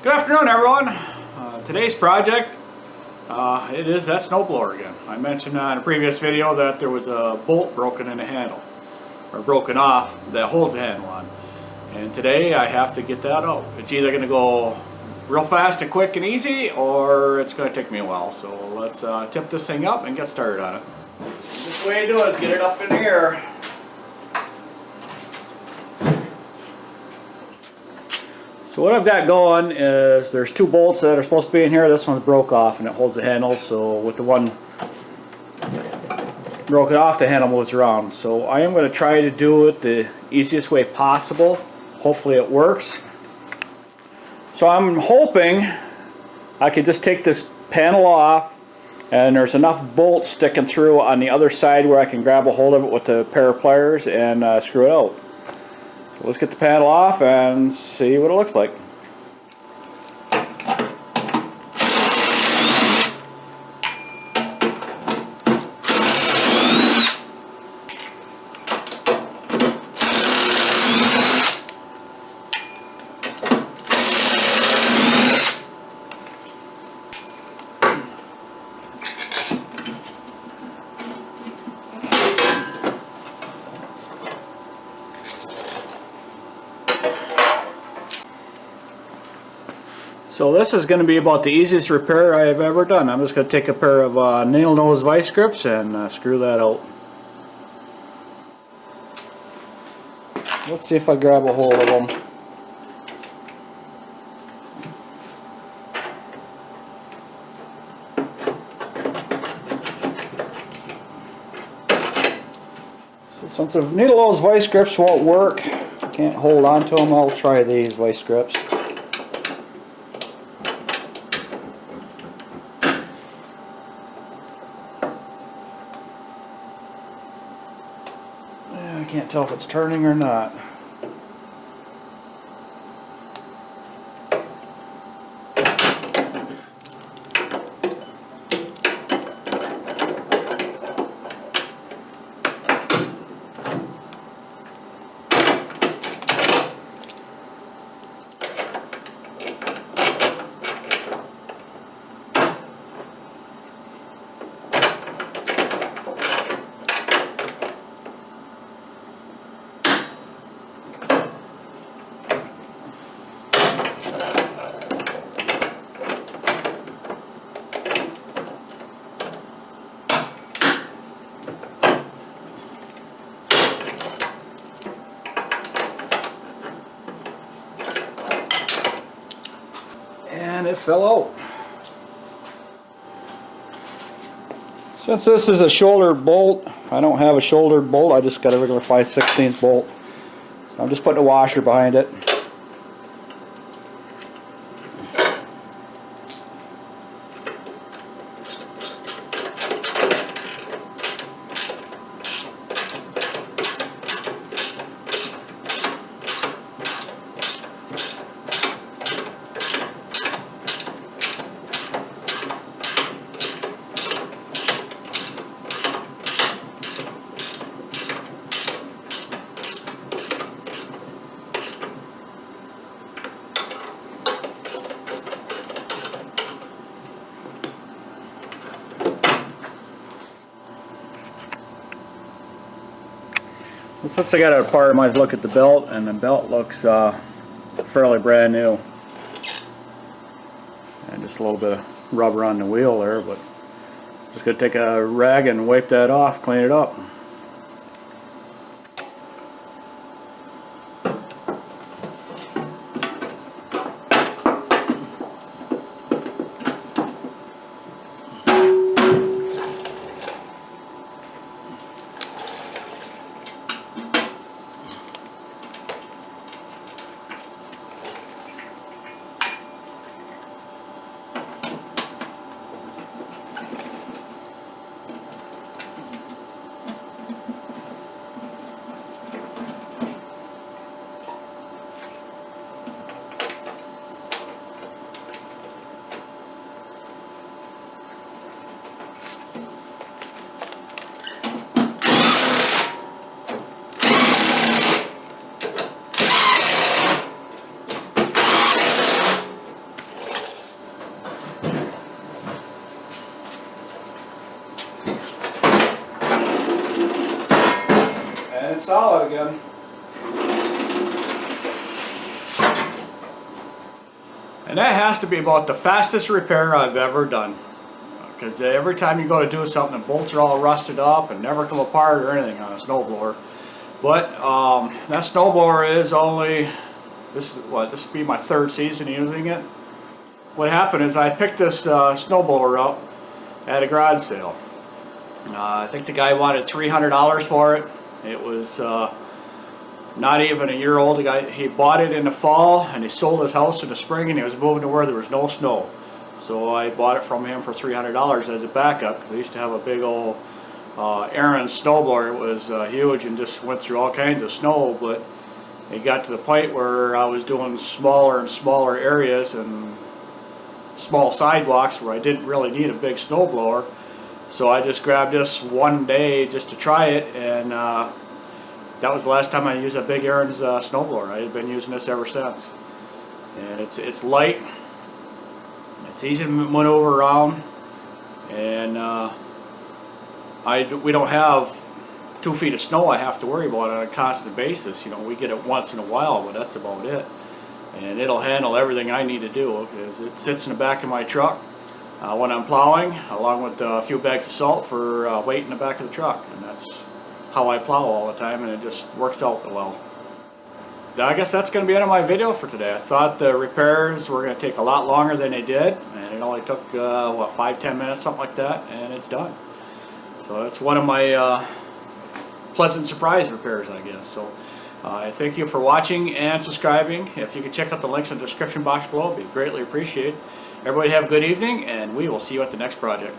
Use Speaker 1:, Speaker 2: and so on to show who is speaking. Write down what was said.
Speaker 1: Good afternoon, everyone. Today's project, it is that snowblower again. I mentioned in a previous video that there was a bolt broken in the handle, or broken off, that holds the handle on. And today I have to get that out. It's either going to go real fast and quick and easy, or it's going to take me a while. So let's tip this thing up and get started on it. This way to do it is get it up in the air. So what I've got going is there's two bolts that are supposed to be in here. This one's broke off and it holds the handle. So with the one broken off, the handle moves around. So I am going to try to do it the easiest way possible. Hopefully it works. So I'm hoping I could just take this panel off and there's enough bolts sticking through on the other side where I can grab a hold of it with a pair of pliers and screw it out. So let's get the panel off and see what it looks like. So this is going to be about the easiest repair I have ever done. I'm just going to take a pair of nail nose vice grips and screw that out. Let's see if I grab a hold of them. So since the needle nose vice grips won't work, can't hold on to them, I'll try these vice grips. I can't tell if it's turning or not. And it fell out. Since this is a shouldered bolt, I don't have a shouldered bolt, I just got a regular 5/16 bolt. So I'm just putting a washer behind it. Since I got it apart, I might look at the belt, and the belt looks fairly brand new. And just a little bit of rubber on the wheel there, but just going to take a rag and wipe that off, clean it up. again. And that has to be about the fastest repair I've ever done. Because every time you go to do something, the bolts are all rusted up and never come apart or anything on a snowblower. But that snowblower is only, this will be my 3rd season using it. What happened is I picked this snowblower up at a garage sale. I think the guy wanted $300 for it. It was not even a year old. The guy, he bought it in the fall and he sold his house in the spring and he was moving to where there was no snow. So I bought it from him for $300 as a backup, because I used to have a big old Aaron snowblower. It was huge and just went through all kinds of snow, but it got to the point where I was doing smaller and smaller areas and small sidewalks where I didn't really need a big snowblower. So I just grabbed this one day just to try it, and that was the last time I used a big Aaron's snowblower. I had been using this ever since. And it's light, it's easy to maneuver around, and we don't have 2 feet of snow I have to worry about on a constant basis. You know, we get it once in a while, but that's about it. And it'll handle everything I need to do, because it sits in the back of my truck when I'm plowing, along with a few bags of salt for weight in the back of the truck. And that's how I plow all the time, and it just works out well. I guess that's going to be the end of my video for today. I thought the repairs were going to take a lot longer than they did, and it only took, what, 5-10 minutes, something like that, and it's done. So that's one of my pleasant surprise repairs, I guess. So I thank you for watching and subscribing. If you could check out the links in the description box below, it'd be greatly appreciated. Everybody have a good evening, and we will see you at the next project.